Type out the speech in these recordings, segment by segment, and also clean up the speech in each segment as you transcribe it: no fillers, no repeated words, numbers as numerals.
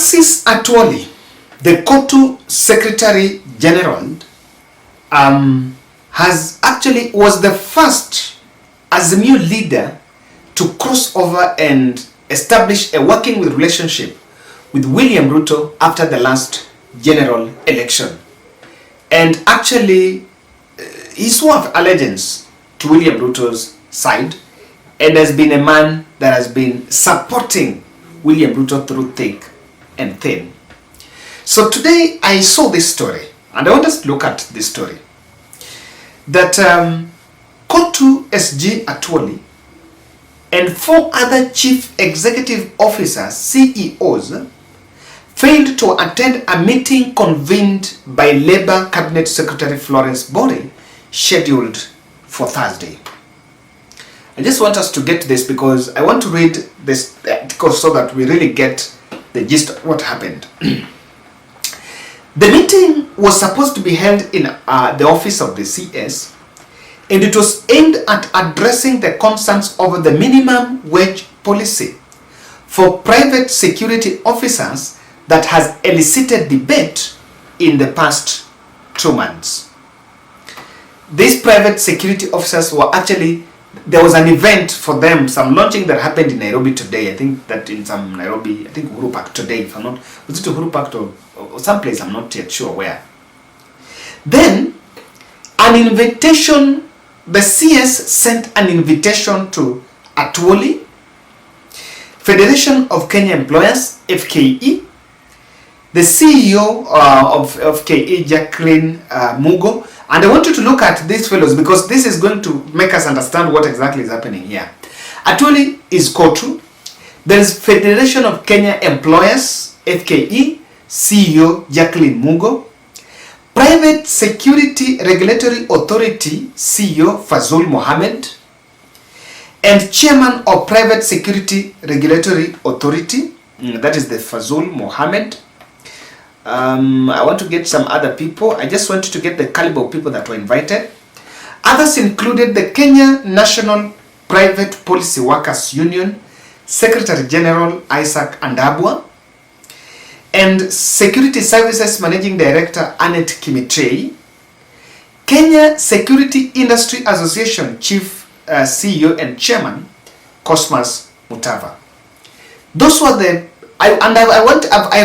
Francis Atwoli, the KOTU Secretary General, was the first as a new leader to cross over and establish a working relationship with William Ruto after the last general election. And actually, he swore allegiance to William Ruto's side and has been a man that has been supporting William Ruto through thick and thin. So today I saw this story and I want us to look at this story. That KOTU SG Atwoli and 4 other chief executive officers, CEOs, failed to attend a meeting convened by Labour Cabinet Secretary Florence Bori, scheduled for Thursday. I just want us to get this because I want to read this article so that we really get the gist of what happened. The meeting was supposed to be held in the office of the CS, and it was aimed at addressing the concerns over the minimum wage policy for private security officers that has elicited debate in the past 2 months. These private security officers were actually, there was an event for them, some launching that happened in Nairobi today. I think that in some Nairobi, I think Uhuru Park today, if I'm not, was it Uhuru Park or someplace, I'm not yet sure where. Then, an invitation, the CS sent an invitation to Atwoli, Federation of Kenya Employers, FKE, the CEO of KE, Jacqueline Mugo. And I want you to look at these fellows because this is going to make us understand what exactly is happening here. Atwoli is KOTU. There is Federation of Kenya Employers, FKE, CEO Jacqueline Mugo. Private Security Regulatory Authority, CEO Fazul Mohammed. And Chairman of Private Security Regulatory Authority, that is the Fazul Mohammed. I want to get some other people. I just want to get the caliber of people that were invited. Others included the Kenya National Private Policy Workers Union, Secretary General Isaac Andabwa, and Security Services Managing Director Annette Kimitrei, Kenya Security Industry Association Chief CEO and Chairman Cosmas Mutava. Those were the I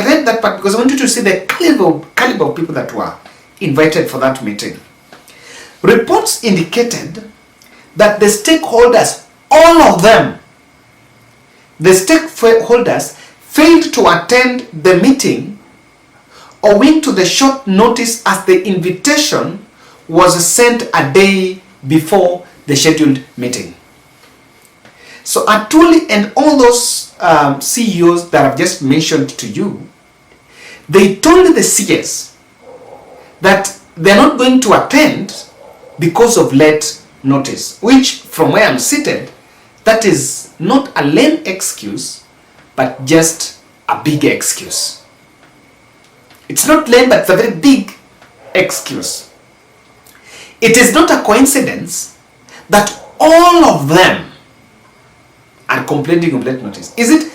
read that part because I wanted to see the caliber of people that were invited for that meeting. Reports indicated that the stakeholders, all of them, the stakeholders failed to attend the meeting owing to the short notice as the invitation was sent a day before the scheduled meeting. So Atwoli and all those CEOs that I've just mentioned to you, they told the CS that they're not going to attend because of late notice, which from where I'm seated, that is not a lame excuse, but just a big excuse. It's not lame, but it's a very big excuse. It is not a coincidence that all of them are complaining of late notice. Is it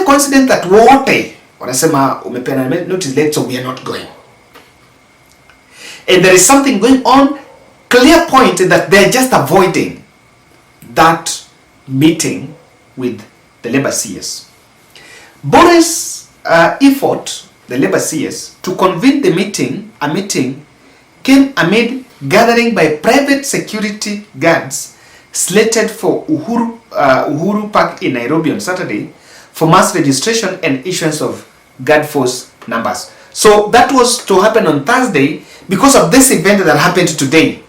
a coincidence that wote wanasema umepeana notice late, so we are not going? And there is something going on, clear point that they're just avoiding that meeting with the Labour CS. Boris' effort, the Labour CS, to convene the meeting, came amid gathering by private security guards slated for Uhuru Park in Nairobi on Saturday for mass registration and issuance of guard force numbers. So that was to happen on Thursday because of this event that happened today.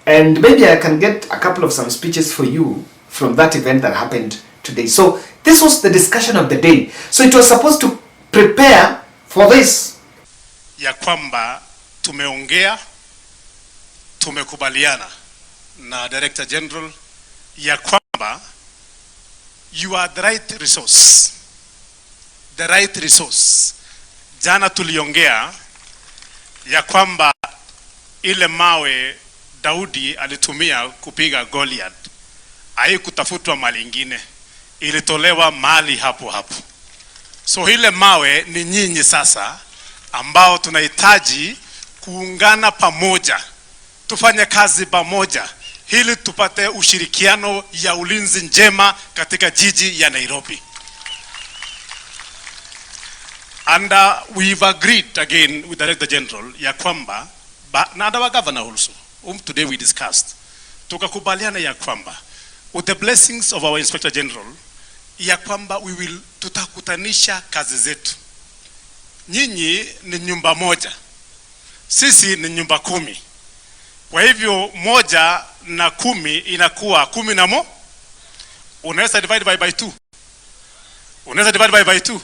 And maybe I can get a couple of some speeches for you from that event that happened today. So this was the discussion of the day. So it was supposed to prepare for this. Ya kwamba tumeongea, tumekubaliana na Director General ya kwamba you are the right resource. The right resource. Jana tuliongea ya kwamba ile mawe Daudi alitumia kupiga Goliath haikutafutwa mali ingine, ilitolewa mali hapo hapo. So ile mawe ni nyinyi sasa ambao tunahitaji kuungana pamoja, tufanye kazi pamoja ili tupate ushirikiano ya ulinzi njema katika jiji ya Nairobi. And we've agreed again with the Director General ya kwamba na our governor also, today we discussed, tukakubaliana ya kwamba with the blessings of our Inspector General ya kwamba tutakutanisha kazi zetu. Nyinyi ni nyumba moja, sisi ni nyumba 10. Kwa hivyo 1 na 10 inakuwa 10 na mo. Unaweza divide by 2. Unaweza divide by 2.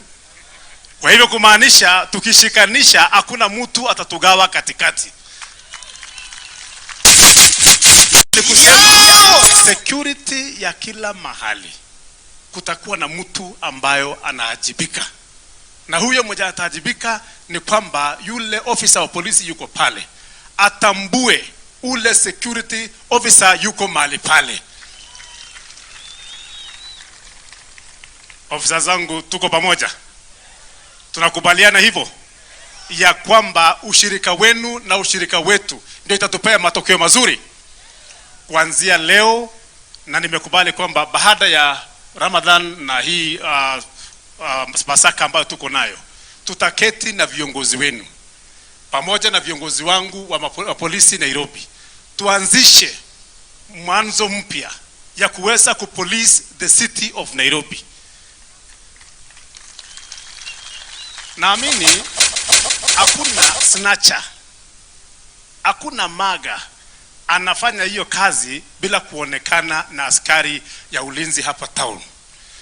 Kwa hivyo kumaanisha tukishikanisha hakuna mtu atatugawa katikati. Ni kusema security ya kila mahali kutakuwa na mtu ambayo anaajibika. Na huyo mmoja ataajibika ni kwamba yule officer wa polisi yuko pale atambue ule security officer yuko mahali pale. Officer zangu tuko pamoja. Tunakubaliana hivyo ya kwamba ushirika wenu na ushirika wetu ndio itatupea matokeo mazuri kuanzia leo, na nimekubali kwamba baada ya Ramadhan na hii Pasaka ambayo tuko nayo, tutaketi na viongozi wenu pamoja na viongozi wangu wa polisi Nairobi, tuanzishe mwanzo mpya ya kuweza kupolice the city of Nairobi. Naamini hakuna snatcher, hakuna maga anafanya hiyo kazi bila kuonekana na askari ya ulinzi hapa town.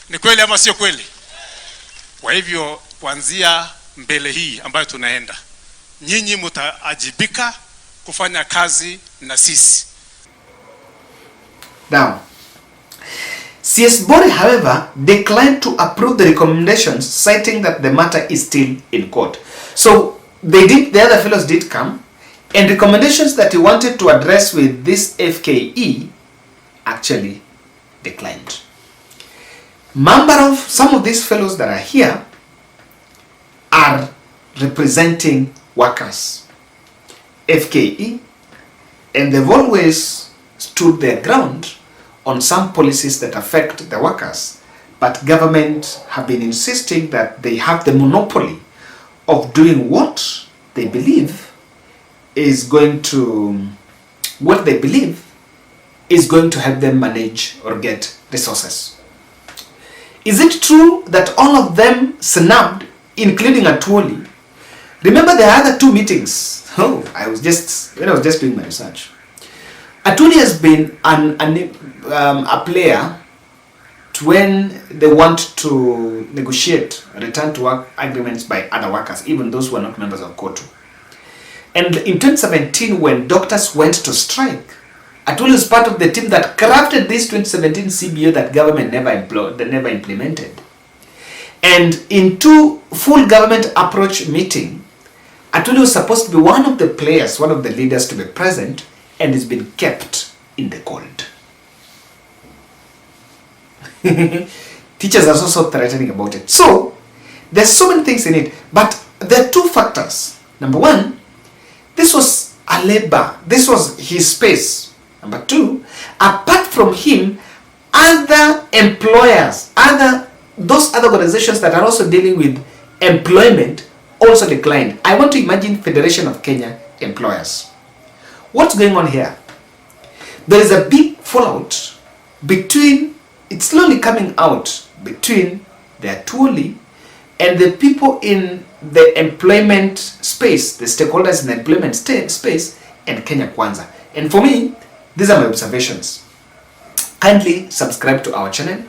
Ni kweli ama sio kweli? Kwa hivyo kuanzia mbele hii ambayo tunaenda, nyinyi mtaajibika kufanya kazi na sisi. Now, CS Bori, however, declined to approve the recommendations, citing that the matter is still in court. So the other fellows did come, and recommendations that he wanted to address with this FKE actually declined. Some of these fellows that are here are representing workers, FKE, and they've always stood their ground on some policies that affect the workers, but government have been insisting that they have the monopoly of doing what they believe is going to help them manage or get resources. Is it true that all of them snubbed, including Atwoli? Remember the other 2 meetings? I was just doing my research. Atwoli has been a player when they want to negotiate return to work agreements by other workers, even those who are not members of KOTU. And in 2017, when doctors went to strike, Atwoli was part of the team that crafted this 2017 CBO that government never implemented. And in 2 full government approach meeting, Atwoli was supposed to be one of the players, one of the leaders to be present, and has been kept in the cold. Teachers are also threatening about it. So, there's so many things in it, but there are 2 factors. Number 1, this was a labor. This was his space. Number 2, apart from him, other employers, those other organizations that are also dealing with employment also declined. I want to imagine Federation of Kenya Employers. What's going on here? There is a big fallout between, it's slowly coming out between the Atwoli and the people in the employment space, the stakeholders in the employment space, and Kenya Kwanza. And for me, these are my observations. Kindly subscribe to our channel,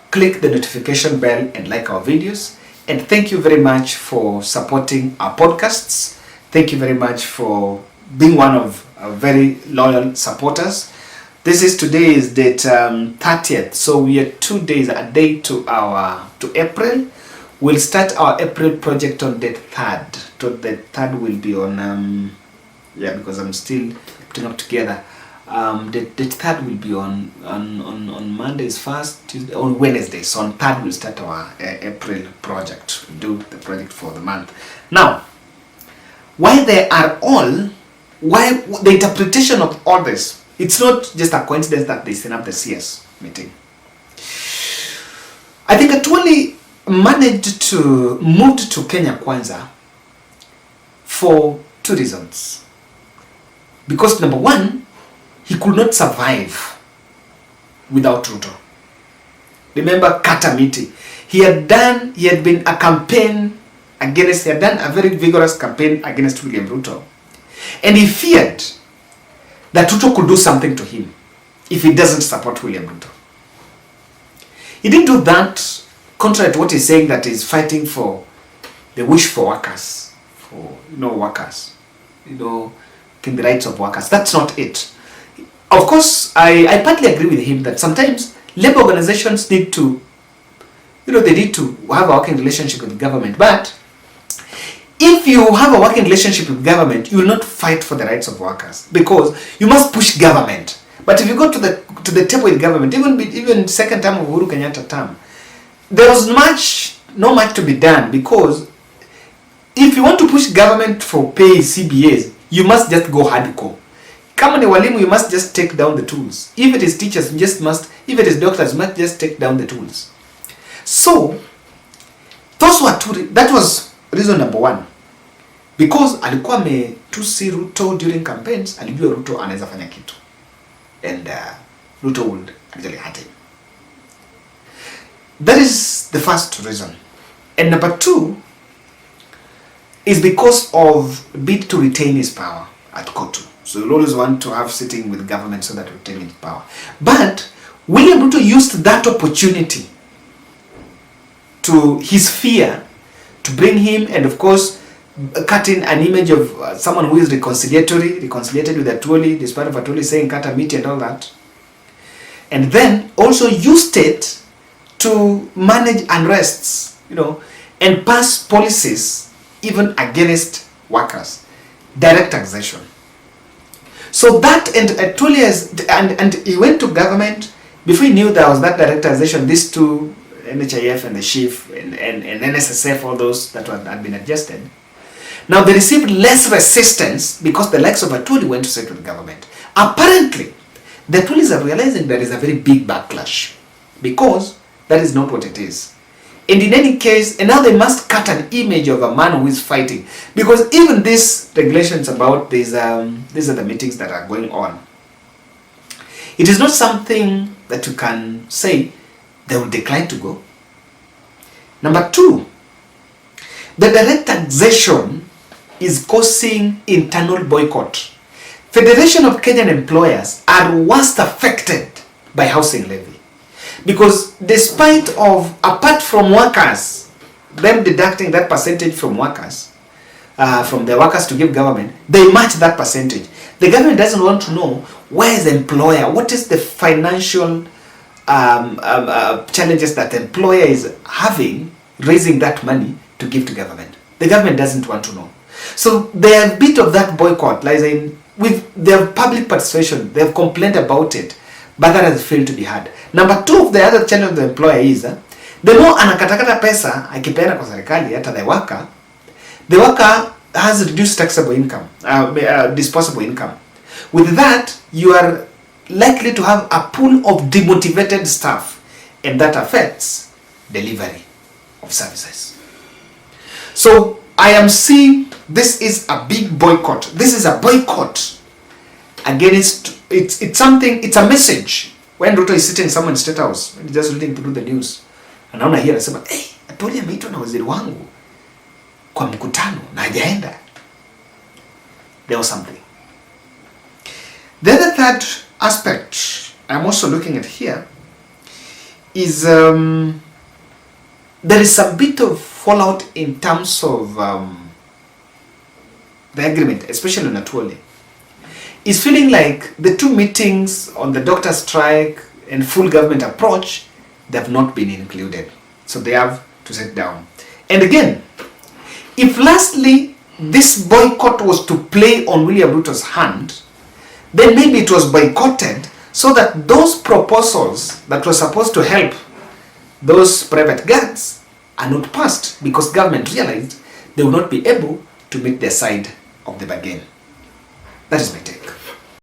click the notification bell and like our videos. And thank you very much for supporting our podcasts. Thank you very much for being one of our very loyal supporters. Today is date 30th, so we are 2 days, a day to April. We'll start our April project on date 3rd. So the 3rd will be on because I'm still putting up together. The third will be on Mondays first, Tuesday, on Wednesday. So on third we'll start our April project. We'll do the project for the month. Now, why the interpretation of all this, it's not just a coincidence that they set up the CS meeting. I think Atwoli managed to move to Kenya Kwanza for two reasons. Because number one, he could not survive without Ruto. Remember Kata meeting. He had done a very vigorous campaign against William Ruto. And he feared that Ruto could do something to him if he doesn't support William Ruto. He didn't do that, contrary to what he's saying, that he's fighting for the wish for workers, for workers, the rights of workers. That's not it. Of course, I partly agree with him that sometimes labor organizations need to, they need to have a working relationship with the government. But if you have a working relationship with government, you will not fight for the rights of workers because you must push government. But if you go to the table with government, even second term of Uhuru Kenyatta term, there was not much to be done, because if you want to push government for pay CBAs, you must just go hardcore. Kama ni walimu, you must just take down the tools. If it is teachers, if it is doctors, you must just take down the tools. So, that was reason number one. Because alikuwa ametusi Ruto during campaigns, alijua Ruto anaweza fanya kitu. And Ruto would actually hurt him. That is the first reason. And number two is because of bid to retain his power at Kotu. So he'll always want to have sitting with government so that he retain his power. But William Ruto used that opportunity to his fear to bring him, and of course cut in an image of someone who is reconciliated with Atwoli, despite of Atwoli saying Kata meet and all that. And then also used it to manage unrests, and pass policies even against workers. Direct taxation. So that, and Atwoli and he went to government before he knew there was that direct taxation. These two, NHIF and the SHIF and NSSF, all those that had been adjusted. Now they received less resistance because the likes of Atwoli went to sit with the government. Apparently, the Atwolis are realizing there is a very big backlash, because that is not what it is. And in any case, and now they must cut an image of a man who is fighting, because even these regulations about these are the meetings that are going on. It is not something that you can say they will decline to go. Number two, the direct taxation is causing internal boycott. Federation of Kenyan employers are worst affected by housing levy, because despite of, apart from workers, them deducting that percentage from workers, from the workers to give government, they match that percentage. The government doesn't want to know where is the employer, what is the financial challenges that the employer is having, raising that money to give to government. The government doesn't want to know. So there are a bit of that boycott lies in with their public participation. They have complained about it, but that has failed to be heard. Number two of the other challenge of the employer is the more anakatakata pesa akipeana kwa serikali hata the worker has reduced taxable income, disposable income. With that, you are likely to have a pool of demotivated staff, and that affects delivery of services. So I am seeing this is a big boycott. This is a boycott against, it's something, it's a message. When Ruto is sitting somewhere in State House, when he's just reading through the news, anaona here anasema, hey, Atwoli ameitwa na waziri wangu kwa mkutano na hajaenda. There was something. The other third aspect I'm also looking at here is there is a bit of fallout in terms of the agreement, especially on Atwoli. It's feeling like the two meetings on the doctor strike and full government approach, they have not been included. So they have to sit down. And again, if lastly this boycott was to play on William Ruto's hand, then maybe it was boycotted so that those proposals that were supposed to help those private guards are not passed, because government realized they will not be able to meet their side of the bargain. That is my take.